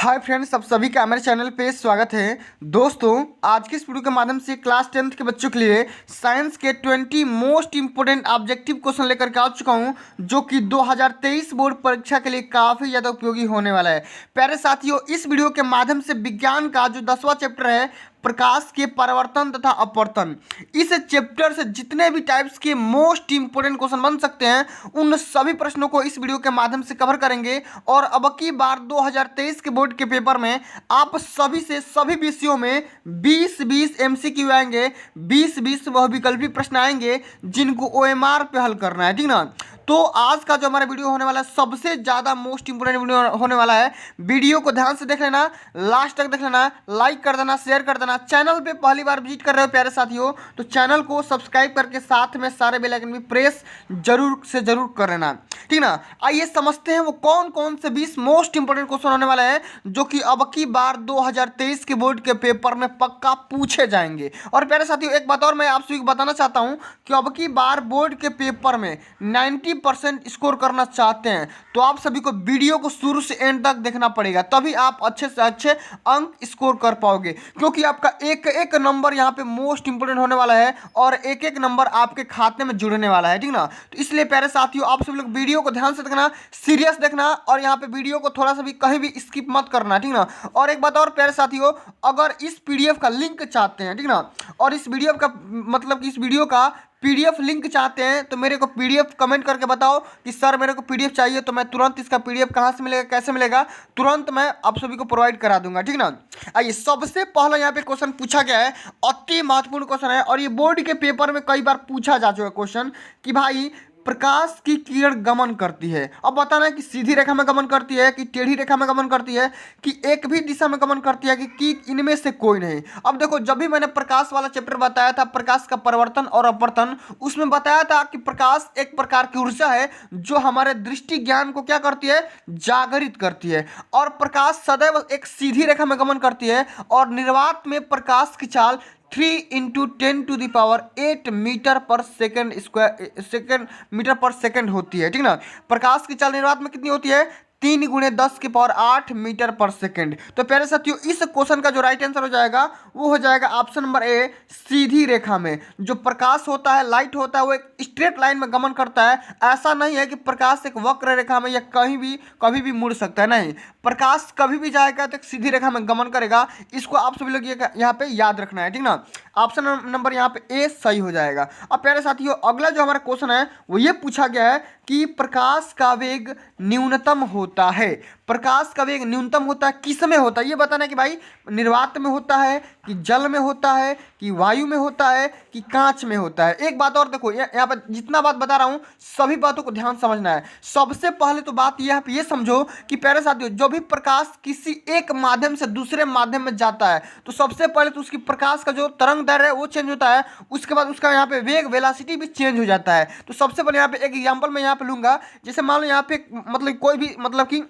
Hi friends, आप सभी का मेरे चैनल पे स्वागत है। दोस्तों, आज की इस वीडियो के माध्यम से क्लास 10th के बच्चों के लिए साइंस के 20 मोस्ट इंपोर्टेंट ऑब्जेक्टिव क्वेश्चन लेकर के आ चुका हूं, जो कि 2023 बोर्ड परीक्षा के लिए काफ़ी ज़्यादा उपयोगी होने वाला है। प्यारे साथियों, इस वीडियो के माध्यम से विज्ञान का जो 10वां चैप्टर है, प्रकाश के परावर्तन तथा अपवर्तन, इस चैप्टर से जितने भी टाइप्स के मोस्ट इंपोर्टेंट क्वेश्चन बन सकते हैं उन सभी प्रश्नों को इस वीडियो के माध्यम से कवर करेंगे। और अब की बार 2023 के बोर्ड के पेपर में आप सभी से सभी विषयों में 20-20 एमसीक्यू आएंगे, 20-20 बहुविकल्पी प्रश्न आएंगे जिनको ओएमआर पे हल करना है, ठीक ना। तो आज का जो हमारा वीडियो होने वाला है सबसे ज़्यादा मोस्ट इंपोर्टेंट वीडियो होने वाला है। वीडियो को ध्यान से देख लेना, लास्ट तक देख लेना, लाइक कर देना, शेयर कर देना। चैनल पे पहली बार विजिट कर रहे हो प्यारे साथियों, तो चैनल को सब्सक्राइब करके साथ में सारे बेल आइकन भी प्रेस जरूर से जरूर कर लेना, ठीक ना। आइए समझते हैं वो कौन कौन से 20 मोस्ट इंपोर्टेंट क्वेश्चन होने वाले हैं जो कि अब की बार 2023 के बोर्ड के पेपर में पक्का पूछे जाएंगे। और प्यारे साथियों, एक बात और मैं आप सभी को बताना चाहता हूं कि अब की बार बोर्ड के पेपर में 90% स्कोर करना चाहते हैं तो आप सभी को वीडियो को शुरू से एंड तक देखना पड़ेगा, तभी आप अच्छे से अच्छे अंक स्कोर कर पाओगे, क्योंकि आपका एक एक नंबर यहाँ पे मोस्ट इंपोर्टेंट होने वाला है और एक एक नंबर आपके खाते में जुड़ने वाला है, ठीक ना। तो इसलिए प्यारे साथियों, आप सभी लोग वीडियो को ध्यान से देखना, सीरियस देखना, और यहाँ पे वीडियो को थोड़ा सा भी कहीं भी स्किप मत करना, ठीक ना। और एक बात और प्यारे साथियों, अगर इस पीडीएफ का लिंक चाहते हैं, ठीक ना, और इस वीडियो का मतलब कि इस वीडियो का पीडीएफ लिंक चाहते हैं तो मेरे को पीडीएफ कमेंट करके बताओ कि सर मेरे को पीडीएफ चाहिए, तो मैं तुरंत इसका पीडीएफ कहाँ से मिलेगा, कैसे मिलेगा, तुरंत मैं आप सभी को प्रोवाइड करा दूंगा, ठीक ना। आइए, सबसे पहला यहाँ पे क्वेश्चन पूछा गया है, अति महत्वपूर्ण क्वेश्चन है और ये बोर्ड के पेपर में कई बार पूछा जा चुका क्वेश्चन कि भाई प्रकाश की किरण गमन करती है। अब बताना है कि सीधी रेखा में गमन करती है, कि टेढ़ी रेखा में गमन करती है, कि एक भी दिशा में गमन करती है, कि इनमें से कोई नहीं। अब देखो, जब भी मैंने प्रकाश वाला चैप्टर बताया था, प्रकाश का परिवर्तन और अपवर्तन, उसमें बताया था कि प्रकाश एक प्रकार की ऊर्जा है जो हमारे दृष्टि ज्ञान को क्या करती है, जागृत करती है। और प्रकाश सदैव एक सीधी रेखा में गमन करती है और निर्वात में प्रकाश की चाल 3 × 10⁸ मीटर पर सेकेंड स्क्वायर मीटर पर सेकेंड होती है, ठीक ना। प्रकाश की चाल निर्वात में कितनी होती है, 3 × 10⁸ मीटर पर सेकेंड। तो प्यारे साथियों, इस क्वेश्चन का जो राइट आंसर हो जाएगा वो हो जाएगा ऑप्शन नंबर ए, सीधी रेखा में। जो प्रकाश होता है, लाइट होता है, वो एक स्ट्रेट लाइन में गमन करता है। ऐसा नहीं है कि प्रकाश एक वक्र रेखा में या कभी भी मुड़ सकता है, नहीं। प्रकाश कभी भी जाएगा तो एक सीधी रेखा में गमन करेगा। इसको आप सभी लोग यहाँ पे याद रखना है, ठीक ना। ऑप्शन नंबर यहाँ पे ए सही हो जाएगा। अब प्यारे साथियों, अगला जो हमारा क्वेश्चन है वो ये पूछा गया है कि प्रकाश का वेग न्यूनतम होता है। प्रकाश का वेग न्यूनतम होता है, किस में होता है ये बताना है कि भाई निर्वात में होता है, कि जल में होता है, कि वायु में होता है, कि कांच में होता है। एक बात और देखो, यहाँ पर जितना बात बता रहा हूँ सभी बातों को ध्यान समझना है। सबसे पहले तो बात ये समझो कि प्यारे साथियों, जो भी प्रकाश किसी एक माध्यम से दूसरे माध्यम में जाता है तो सबसे पहले तो उसकी प्रकाश का जो तरंग दैर्घ्य है वो चेंज होता है, उसके बाद उसका यहाँ पे वेग वेलोसिटी भी चेंज हो जाता है। तो सबसे पहले यहाँ पे एक एग्जांपल मैं यहाँ पे लूंगा। जैसे मान लो यहाँ पे मतलब कोई भी मतलब कि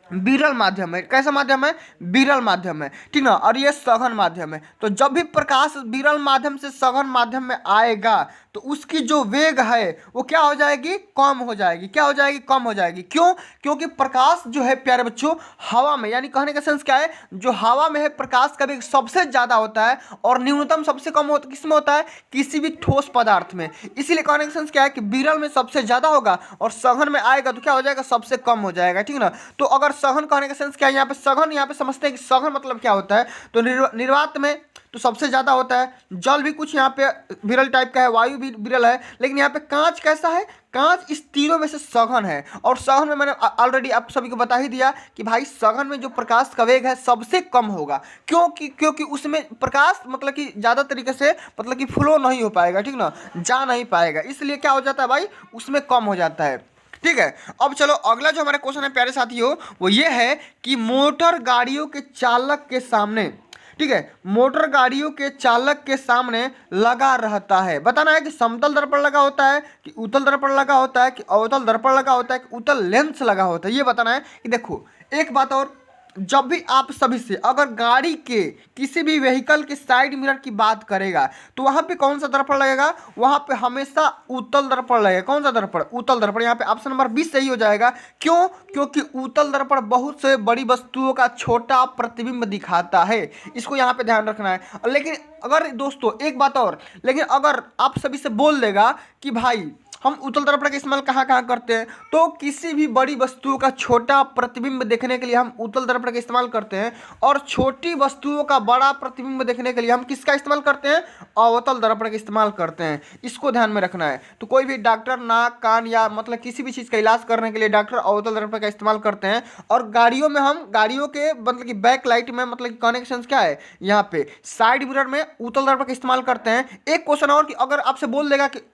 विरल माध्यम है, कैसा माध्यम है, विरल माध्यम है, ठीक ना, और ये सघन माध्यम है। तो जब भी प्रकाश विरल माध्यम से सघन माध्यम में आएगा तो उसकी जो वेग है वो क्या हो जाएगी, कम हो जाएगी। क्या हो जाएगी, कम हो जाएगी। क्यों, क्योंकि प्रकाश जो है प्यारे बच्चों हवा में, यानी कहने का सेंस क्या है, जो हवा में है प्रकाश का वेग सबसे ज्यादा होता है और न्यूनतम सबसे कम होता किस में होता है, किसी भी ठोस पदार्थ में। इसीलिए कहने का सेंस क्या है कि विरल में सबसे ज्यादा होगा और सघन में आएगा तो क्या हो जाएगा, सबसे कम हो जाएगा, ठीक ना। तो अगर सघन कहने का सेंस क्या है, यहाँ पे सघन, यहाँ पे समझते हैं कि सघन मतलब क्या होता है। तो निर्वात में तो सबसे ज्यादा होता है, जल भी कुछ यहाँ पे विरल टाइप का है, वायु भी विरल है, लेकिन यहाँ पे कांच कैसा है, कांच इस तीनों में से सघन है। और सघन में मैंने ऑलरेडी आप सभी को बता ही दिया कि भाई सघन में जो प्रकाश का वेग है सबसे कम होगा। क्योंकि उसमें प्रकाश मतलब कि ज्यादा तरीके से मतलब कि फ्लो नहीं हो पाएगा, ठीक ना, जा नहीं पाएगा, इसलिए क्या हो जाता है भाई, उसमें कम हो जाता है, ठीक है। अब चलो अगला जो हमारा क्वेश्चन है प्यारे साथियों वो ये है कि मोटर गाड़ियों के चालक के सामने, ठीक है, मोटर गाड़ियों के चालक के सामने लगा रहता है। बताना है कि समतल दर्पण लगा होता है, कि उत्तल दर्पण लगा होता है, कि अवतल दर्पण लगा होता है, कि उत्तल लेंस लगा होता है। ये बताना है कि देखो एक बात और जब भी आप सभी से अगर गाड़ी के किसी भी व्हीकल के साइड मिरर की बात करेगा तो वहां पे कौन सा दर्पण लगेगा, वहां पे हमेशा उत्तल दर्पण लगेगा। कौन सा दर्पण? उत्तल दर्पण। यहाँ पे ऑप्शन नंबर 20 सही हो जाएगा। क्यों? क्योंकि उत्तल दर्पण बहुत से बड़ी वस्तुओं का छोटा प्रतिबिंब दिखाता है। इसको यहाँ पे ध्यान रखना है। लेकिन अगर दोस्तों एक बात और, लेकिन अगर आप सभी से बोल देगा कि भाई हम उत्तल दर्पण का इस्तेमाल कहाँ कहाँ करते हैं, तो किसी भी बड़ी वस्तुओं का छोटा प्रतिबिंब देखने के लिए हम उत्तल दर्पण का इस्तेमाल करते हैं, और छोटी वस्तुओं का बड़ा प्रतिबिंब देखने के लिए हम किसका इस्तेमाल करते हैं? अवतल दर्पण का इस्तेमाल करते हैं। इसको ध्यान में रखना है। तो कोई भी डॉक्टर नाक कान या मतलब किसी भी चीज़ का इलाज करने के लिए डॉक्टर अवतल दर्पण का इस्तेमाल करते हैं। और गाड़ियों में हम गाड़ियों के मतलब कि बैक लाइट में मतलब कि कनेक्शन क्या है, यहाँ पे साइड मिरर में उत्तल दर्पण का इस्तेमाल करते हैं। एक क्वेश्चन और कि अगर आपसे बोल देगा कि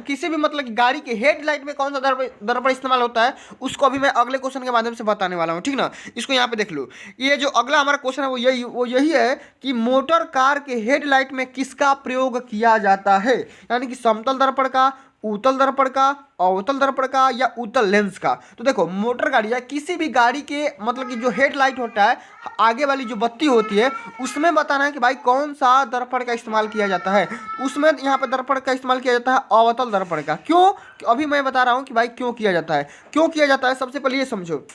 किसी भी मतलब कि गाड़ी के हेडलाइट में कौन सा दर्पण इस्तेमाल होता है, उसको अभी मैं अगले क्वेश्चन के माध्यम से बताने वाला हूँ, ठीक ना। इसको यहाँ पे देख लो। ये जो अगला हमारा क्वेश्चन है वो यही है कि मोटर कार के हेडलाइट में किसका प्रयोग किया जाता है, यानी कि समतल दर्पण का, उत्तल दर्पण का, अवतल दर्पण का या उत्तल लेंस का। तो देखो मोटर गाड़ी या किसी भी गाड़ी के मतलब कि जो हेडलाइट होता है, आगे वाली जो बत्ती होती है, उसमें बताना है कि भाई कौन सा दर्पण का इस्तेमाल किया जाता है। उसमें यहाँ पे दर्पण का इस्तेमाल किया जाता है अवतल दर्पण का। क्यों? अभी मैं बता रहा हूँ कि भाई क्यों किया जाता है। क्यों किया जाता है, सबसे पहले ये समझो।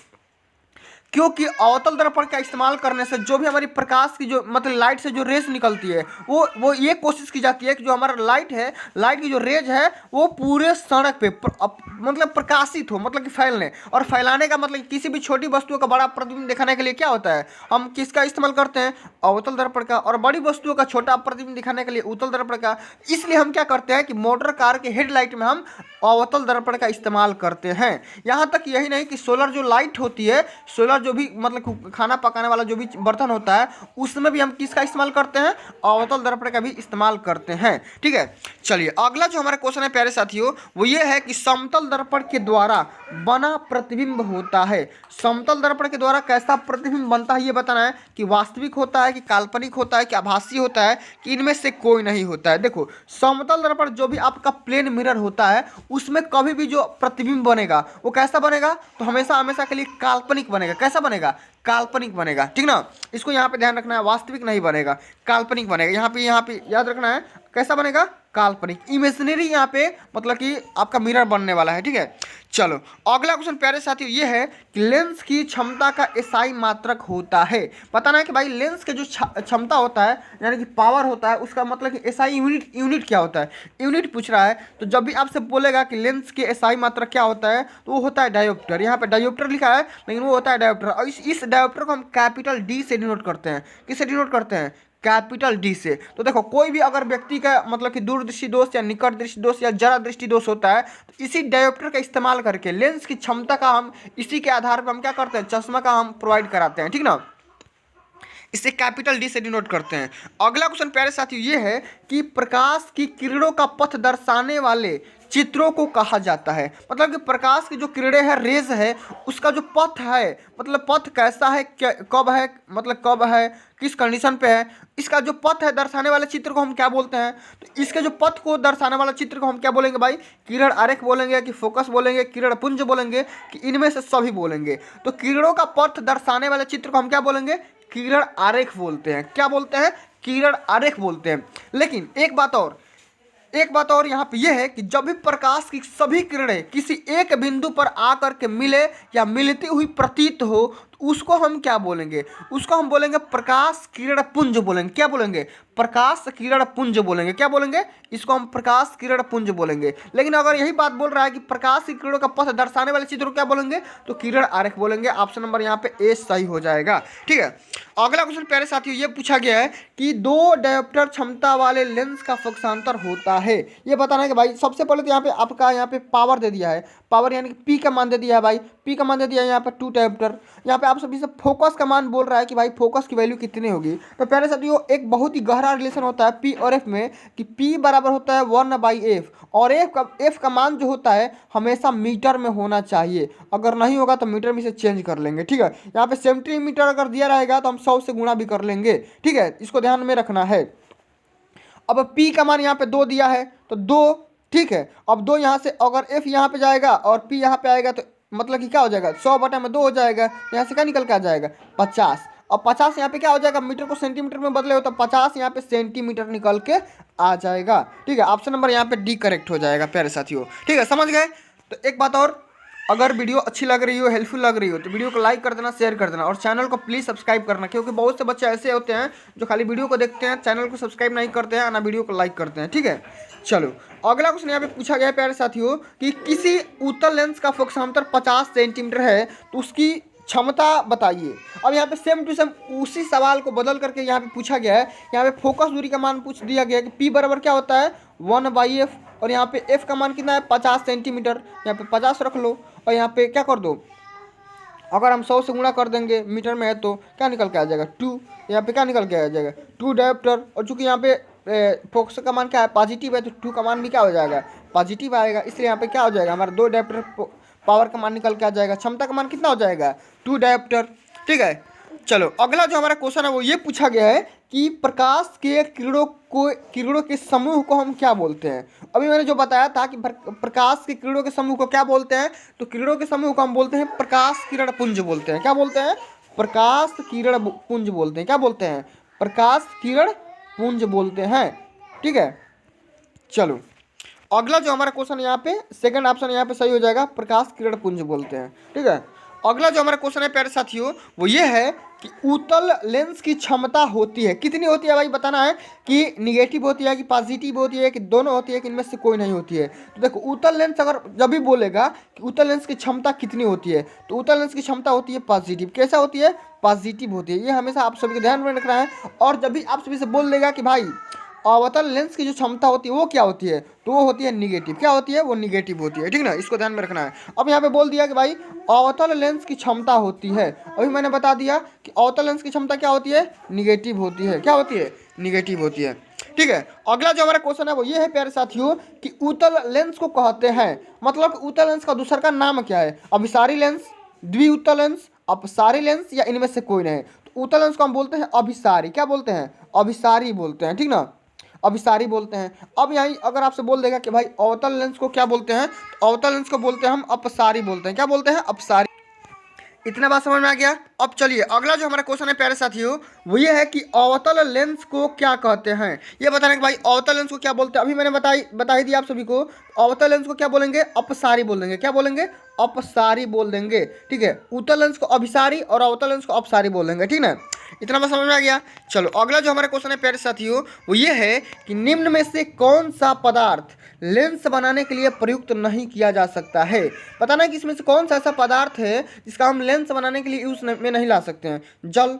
क्योंकि अवतल दर्पण का इस्तेमाल करने से जो भी हमारी प्रकाश की जो मतलब लाइट से जो रेस निकलती है, वो ये कोशिश की जाती है कि जो हमारा लाइट है, लाइट की जो रेज है वो पूरे सड़क पे मतलब प्रकाशित हो, मतलब कि फैलने। और फैलाने का मतलब किसी भी छोटी वस्तुओं का बड़ा प्रतिबिंब दिखाने के लिए क्या होता है, हम किसका इस्तेमाल करते हैं? अवतल दर्पण का। और बड़ी वस्तुओं का छोटा प्रतिबिंब दिखाने के लिए उत्तल दर्पण का। इसलिए हम क्या करते हैं कि मोटर कार के हेडलाइट में हम अवतल दर्पण का इस्तेमाल करते हैं। यहाँ तक यही नहीं कि सोलर जो लाइट होती है, सोलर जो भी मतलब खाना पकाने वाला जो भी बर्तन होता है, उसमें भी हम किसका इस्तेमाल करते हैं? अवतल दर्पण का भी इस्तेमाल करते हैं, ठीक है। चलिए अगला जो हमारा क्वेश्चन है प्यारे साथियों, वो ये है कि समतल दर्पण के द्वारा बना प्रतिबिंब होता है। समतल दर्पण के द्वारा कैसा प्रतिबिंब बनता है ये बताना है कि वास्तविक होता है कि काल्पनिक होता है कि आभासी होता है कि इनमें से कोई नहीं होता है। देखो समतल दर्पण जो भी आपका प्लेन मिरर होता है, उसमें कभी भी जो प्रतिबिंब बनेगा वो कैसा बनेगा? तो हमेशा हमेशा के लिए काल्पनिक बनेगा। कैसा बनेगा? काल्पनिक बनेगा, ठीक ना। इसको यहाँ पे ध्यान रखना है, वास्तविक नहीं बनेगा, काल्पनिक बनेगा। यहाँ पे याद रखना है, कैसा बनेगा? काल्पनिक, इमेजिनरी यहाँ पे मतलब कि आपका मिरर बनने वाला है, ठीक है। चलो अगला क्वेश्चन प्यारे साथियों ये है कि लेंस की क्षमता का एसआई मात्रक होता है। बताना है कि भाई लेंस के जो क्षमता होता है यानी कि पावर होता है, उसका मतलब कि एसआई यूनिट क्या होता है, यूनिट पूछ रहा है। तो जब भी आपसे बोलेगा कि लेंस के एसआई मात्रक क्या होता है, तो वो होता है डायोप्टर। यहाँ पे डायोप्टर लिखा है लेकिन वो होता है डायोप्टर। और इस डायोप्टर को हम कैपिटल डी से डिनोट करते हैं। किससे डिनोट करते हैं? कैपिटल डी से। तो देखो कोई भी अगर व्यक्ति का मतलब कि दूरदृष्टि दोष या निकट दृष्टि दोष या जरा दृष्टि दोष होता है, तो इसी डायोप्टर का इस्तेमाल करके लेंस की क्षमता का हम इसी के आधार पर हम क्या करते हैं? चश्मा का हम प्रोवाइड कराते हैं, ठीक ना। इसे कैपिटल डी से डिनोट करते हैं। अगला क्वेश्चन प्यारे साथियों ये है कि प्रकाश की किरणों का पथ दर्शाने वाले चित्रों को कहा जाता है। मतलब कि प्रकाश की जो किरणें है, रेज है, उसका जो पथ है, मतलब पथ कैसा है, क्या कब है, मतलब कब है, किस कंडीशन पे है, इसका जो पथ है दर्शाने वाले चित्र को हम क्या बोलते हैं? तो इसके जो पथ को दर्शाने वाला चित्र को हम क्या बोलेंगे भाई? किरण आरेख बोलेंगे कि फोकस बोलेंगे, किरण पुंज बोलेंगे कि इनमें से सभी बोलेंगे? तो किरणों का पथ दर्शाने वाले चित्र को हम क्या बोलेंगे? किरण आरेख बोलते हैं। क्या बोलते हैं? किरण आरेख बोलते हैं। लेकिन एक बात और यहाँ पे यह है कि जब भी प्रकाश की सभी किरणें किसी एक बिंदु पर आकर के मिले या मिलती हुई प्रतीत हो, तो उसको हम क्या बोलेंगे? उसको हम बोलेंगे प्रकाश किरण पुंज बोलेंगे। क्या बोलेंगे? प्रकाश किरण पुंज बोलेंगे। क्या बोलेंगे? इसको हम प्रकाश किरण पुंज बोलेंगे। लेकिन अगर यही बात बोल रहा है कि प्रकाश की किरणों का पथ दर्शाने वाले चित्र को क्या बोलेंगे? तो किरण आरेख बोलेंगे। ऑप्शन नंबर यहाँ पे ए सही हो जाएगा, ठीक है। अगला क्वेश्चन प्यारे साथियों ये पूछा गया है कि दो डायोप्टर क्षमता वाले लेंस का पक्षांतर होता है। ये बताना है कि भाई सबसे पहले तो यहाँ पे आपका यहाँ पे पावर दे दिया है, पावर यानी कि पी का मान दे दिया है भाई, पी का मान दे दिया है यहाँ पे 2 डायोप्टर। यहाँ पे आप सभी से फोकस का मान बोल रहा है कि भाई फोकस की वैल्यू कितनी होगी। तो प्यारे साथियों एक बहुत ही गहरा रिलेशन होता है पी और एफ में कि पी बराबर होता है 1/f, और एफ का मान जो होता है हमेशा मीटर में होना चाहिए। अगर नहीं होगा तो मीटर में से चेंज कर लेंगे, ठीक है। यहाँ पे सेंटीमीटर अगर दिया रहेगा तो हम 100 से गुणा भी कर लेंगे, ठीक है। इसको ध्यान में रखना है। अब P का मान यहाँ पे 2 दिया है तो 2, ठीक है। अब 2 यहाँ से अगर F यहाँ पे जाएगा और P यहाँ पे आएगा तो मतलब कि क्या हो जाएगा, 100/2 हो जाएगा। यहाँ से क्या निकल के आ जाएगा, 50। और 50 यहाँ पे क्या हो जाएगा, मीटर को सेंटीमीटर में बदले हो तो 50 यहाँ पे सेंटीमीटर निकल के आ जाएगा। ठीक है, ऑप्शन नंबर यहाँ पे डी करेक्ट हो जाएगा प्यारे साथियों। ठीक है, समझ गए। तो एक बात और, अगर वीडियो अच्छी लग रही हो, हेल्पफुल लग रही हो, तो वीडियो को लाइक कर देना, शेयर कर देना, और चैनल को प्लीज़ सब्सक्राइब करना, क्योंकि बहुत से बच्चे ऐसे होते हैं जो खाली वीडियो को देखते हैं, चैनल को सब्सक्राइब नहीं करते हैं, ना वीडियो को लाइक करते हैं। ठीक है, चलो अगला क्वेश्चन यहाँ पे पूछा गया है प्यारे साथियों कि किसी उत्तल लेंस का फोकसांतर 50 सेंटीमीटर है तो उसकी क्षमता बताइए। अब यहाँ पे सेम टू सेम उसी सवाल को बदल करके यहाँ पे पूछा गया है। यहाँ पे फोकस दूरी का मान पूछ दिया गया है कि P बराबर क्या होता है, 1/f, और यहाँ पे f का मान कितना है, 50 सेंटीमीटर। यहाँ पे 50 रख लो और यहाँ पे क्या कर दो, अगर हम 100 से गुणा कर देंगे मीटर में है तो क्या निकल के आ जाएगा, 2। यहाँ पे क्या निकल के आ जाएगा, 2 डायोप्टर। और चूंकि यहाँ पे फोकस का मान क्या है, पॉजिटिव है, तो 2 का मान भी क्या हो जाएगा, पॉजिटिव आएगा। इसलिए यहाँ पे क्या हो जाएगा, हमारा 2 डायोप्टर पावर का मान निकल के आ जाएगा। क्षमता का मान कितना हो जाएगा, 2 डायोप्टर। ठीक है, चलो अगला जो हमारा क्वेश्चन है वो ये पूछा गया है कि प्रकाश के किरणों के समूह को हम क्या बोलते हैं। अभी मैंने जो बताया था कि प्रकाश के किरणों के समूह को क्या बोलते हैं, तो किरणों के समूह को हम बोलते हैं प्रकाश किरण पुंज बोलते हैं। क्या बोलते हैं, प्रकाश किरण पुंज बोलते हैं। क्या बोलते हैं, प्रकाश किरण पुंज बोलते हैं। ठीक है, चलो अगला जो हमारा क्वेश्चन यहाँ पे सेकंड ऑप्शन यहाँ पे सही हो जाएगा, प्रकाश किरण पुंज बोलते हैं। ठीक है, अगला जो हमारा क्वेश्चन है प्यारे साथियों वो ये है कि उत्तल लेंस की क्षमता होती है, कितनी होती है भाई, बताना है कि निगेटिव होती है कि पॉजिटिव होती है कि दोनों होती है कि इनमें से कोई नहीं होती है। तो देखो उत्तल लेंस अगर जब भी बोलेगा कि उत्तल लेंस की क्षमता कितनी होती है, तो उत्तल लेंस की क्षमता होती है पॉजिटिव। कैसा होती है, पॉजिटिव होती है। ये हमेशा आप सभी को ध्यान में रखना है। और जब भी आप सभी से बोल देगा कि भाई अवतल लेंस की जो क्षमता होती है वो क्या होती है, तो वो होती है निगेटिव। क्या होती है, वो निगेटिव होती है। ठीक ना, इसको ध्यान में रखना है। अब यहाँ पे बोल दिया कि भाई अवतल लेंस की क्षमता होती है, अभी मैंने बता दिया कि अवतल लेंस की क्षमता क्या होती है, निगेटिव होती है। क्या होती है, निगेटिव होती है। ठीक है, अगला जो हमारा क्वेश्चन है वो ये है प्यारे साथियों कि उत्तल लेंस को कहते हैं, मतलब उत्तल लेंस का दूसरा का नाम क्या है, अभिसारी लेंस, द्विउत्तल लेंस, अपसारी लेंस, या इनमें से कोई नहीं। तो उत्तल लेंस को हम बोलते हैं अभिसारी। क्या बोलते हैं, अभिसारी बोलते हैं। ठीक ना, अभिसारी बोलते हैं। अब यहीं अगर आपसे बोल देगा कि भाई अवतल लेंस को क्या बोलते हैं, तो अवतल लेंस को बोलते हैं हम अपसारी बोलते हैं। क्या बोलते हैं, अपसारी। इतना बात समझ में आ गया। अब चलिए अगला जो हमारा क्वेश्चन है प्यारे साथियों वो ये है कि अवतल लेंस को क्या कहते हैं। ये बताना कि भाई अवतल लेंस को क्या बोलते हैं। अभी मैंने बता ही दिया आप सभी को, अवतल लेंस को क्या बोलेंगे, अपसारी बोल देंगे। क्या बोलेंगे, अपसारी बोल देंगे। ठीक है, उत्तल लेंस को अभिसारी और अवतल लेंस को अपसारी बोल देंगे। ठीक ना, इतना बात समझ में आ गया। चलो अगला जो हमारा क्वेश्चन है प्यारे साथियों वो ये है कि निम्न में से कौन सा पदार्थ लेंस बनाने के लिए प्रयुक्त नहीं किया जा सकता है। बताना है कि इसमें से कौन सा ऐसा पदार्थ है जिसका हम लेंस बनाने के लिए यूज में नहीं ला सकते हैं। जल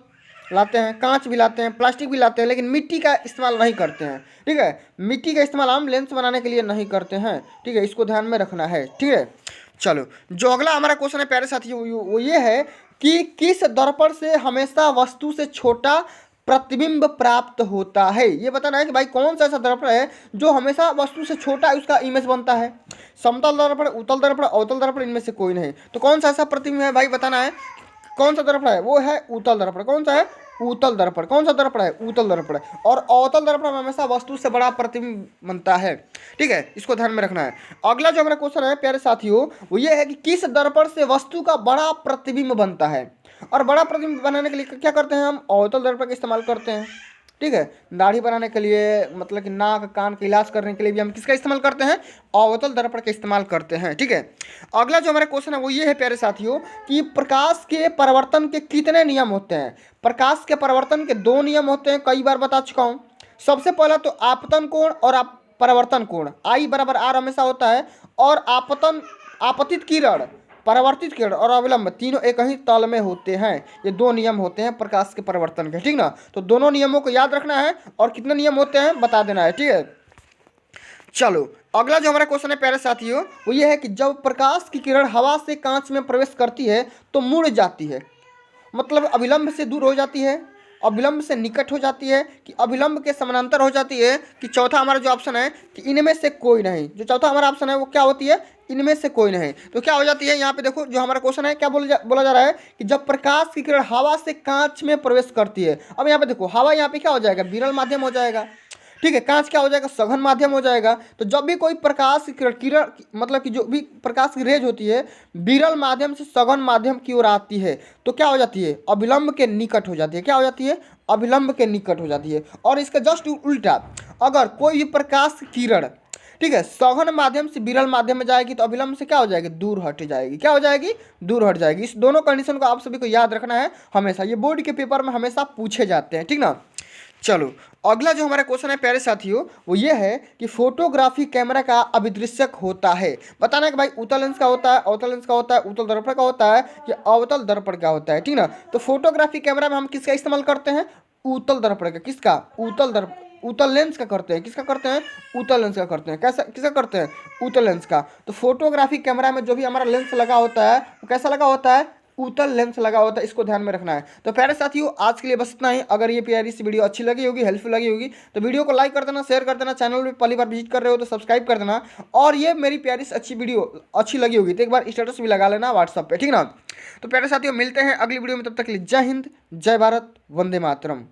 लाते हैं, कांच भी लाते हैं, प्लास्टिक भी लाते हैं, लेकिन मिट्टी का इस्तेमाल नहीं करते हैं। ठीक है, मिट्टी का इस्तेमाल हम लेंस बनाने के लिए नहीं करते हैं। ठीक है, इसको ध्यान में रखना है। ठीक है, चलो जो अगला हमारा क्वेश्चन है प्यारे साथियों वो ये है कि किस दर्पण से हमेशा वस्तु से छोटा प्रतिबिंब प्राप्त होता है। ये बताना है कि भाई कौन सा ऐसा दर्पण है जो हमेशा वस्तु से छोटा है उसका इमेज बनता है। समतल दर्पण, उत्तल दर्पण, अवतल दर्पण, इनमें से कोई नहीं। तो कौन सा ऐसा प्रतिबिंब है भाई, बताना है कौन सा दर्पण है, वो है उत्तल दर्पण। कौन सा है, उत्तल दर्पण। कौन सा दर्पण है, उत्तल दर्पण। और अवतल दर्पण में हमेशा वस्तु से बड़ा प्रतिबिंब बनता है। ठीक है, इसको ध्यान में रखना है। अगला जो हमारा क्वेश्चन है प्यारे साथियों वो ये है कि किस दर्पण से वस्तु का बड़ा प्रतिबिंब बनता है। और बड़ा प्रतिबिंब बनाने के लिए क्या करते हैं, हम अवतल दर्पण का इस्तेमाल करते हैं। ठीक है, दाढ़ी बनाने के लिए, मतलब कि नाक कान का इलाज करने के लिए भी हम किसका इस्तेमाल करते हैं, अवतल दर्पण का इस्तेमाल करते हैं। ठीक है, अगला जो हमारा क्वेश्चन है वो ये है प्यारे साथियों कि प्रकाश के परिवर्तन के कितने नियम होते हैं। प्रकाश के परिवर्तन के 2 नियम होते हैं, कई बार बता चुका हूँ। सबसे पहला तो आपतन कोण और परिवर्तन कोण, I बराबर R हमेशा होता है। और आपतित किरण, परावर्तित किरण और अविलंब तीनों एक ही तल में होते हैं। ये 2 नियम होते हैं प्रकाश के परिवर्तन के। ठीक ना, तो दोनों नियमों को याद रखना है और कितने नियम होते हैं बता देना है। ठीक है, चलो अगला जो हमारा क्वेश्चन है प्यारे साथियों वो ये है कि जब प्रकाश की किरण हवा से कांच में प्रवेश करती है तो मुड़ जाती है, मतलब अविलंब से दूर हो जाती है, अविलंब से निकट हो जाती है, कि अविलंब के समानांतर हो जाती है, कि चौथा हमारा जो ऑप्शन है कि इनमें से कोई नहीं। जो चौथा हमारा ऑप्शन है वो क्या होती है, इनमें से कोई नहीं। तो क्या हो जाती है, यहाँ पे देखो जो हमारा क्वेश्चन है क्या बोला जा रहा है कि जब प्रकाश की किरण हवा से कांच में प्रवेश करती है। अब यहाँ पे देखो हवा यहाँ पे क्या हो जाएगा, विरल माध्यम हो जाएगा। ठीक है। कांच क्या हो जाएगा, सघन माध्यम हो जाएगा। तो जब भी कोई प्रकाश किरण मतलब कि जो भी प्रकाश की रेज होती है विरल माध्यम से सघन माध्यम की ओर आती है तो क्या हो जाती है, अभिलंब के निकट हो जाती है। क्या हो जाती है, अभिलंब के निकट हो जाती है। और इसका जस्ट उल्टा, अगर कोई भी प्रकाश की किरण, ठीक है, सघन माध्यम से विरल माध्यम में जाएगी तो अभिलंब से क्या हो जाएगी, दूर हट जाएगी। क्या हो जाएगी, दूर हट जाएगी। इस दोनों कंडीशन को आप सभी को याद रखना है हमेशा, ये बोर्ड के पेपर में हमेशा पूछे जाते हैं, ठीक ना। चलो अगला जो हमारा क्वेश्चन है प्यारे साथियों वो ये है कि फोटोग्राफी कैमरा का अभिदृश्यक होता है। बताना है कि भाई उत्तल लेंस का होता है, अवतल लेंस का होता है, उत्तल दर्पण का होता है या अवतल दर्पण का होता है, ठीक ना। तो फोटोग्राफी कैमरा में हम किसका इस्तेमाल करते हैं, उत्तल दर्पण का। किसका, उत्तल लेंस का करते हैं। किसका करते हैं, उत्तल लेंस का करते हैं। कैसा, किसका करते हैं, उत्तल लेंस का। तो फोटोग्राफी कैमरा में जो भी हमारा लेंस लगा होता है वो कैसा लगा होता है, उत्तल लेंस लगा होता है। इसको ध्यान में रखना है। तो प्यारे साथियों आज के लिए बस इतना ही। अगर ये प्यारी सी वीडियो अच्छी लगी होगी, हेल्पफुल लगी होगी तो वीडियो को लाइक कर देना, शेयर कर देना। चैनल पे पहली बार विजिट कर रहे हो तो सब्सक्राइब कर देना। और ये मेरी प्यारी सी अच्छी वीडियो अच्छी लगी होगी तो एक बार स्टेटस भी लगा लेना व्हाट्सअप पे, ठीक ना। तो प्यारे साथियों मिलते हैं अगली वीडियो में, तब तक के लिए जय हिंद, जय भारत, वंदे मातरम।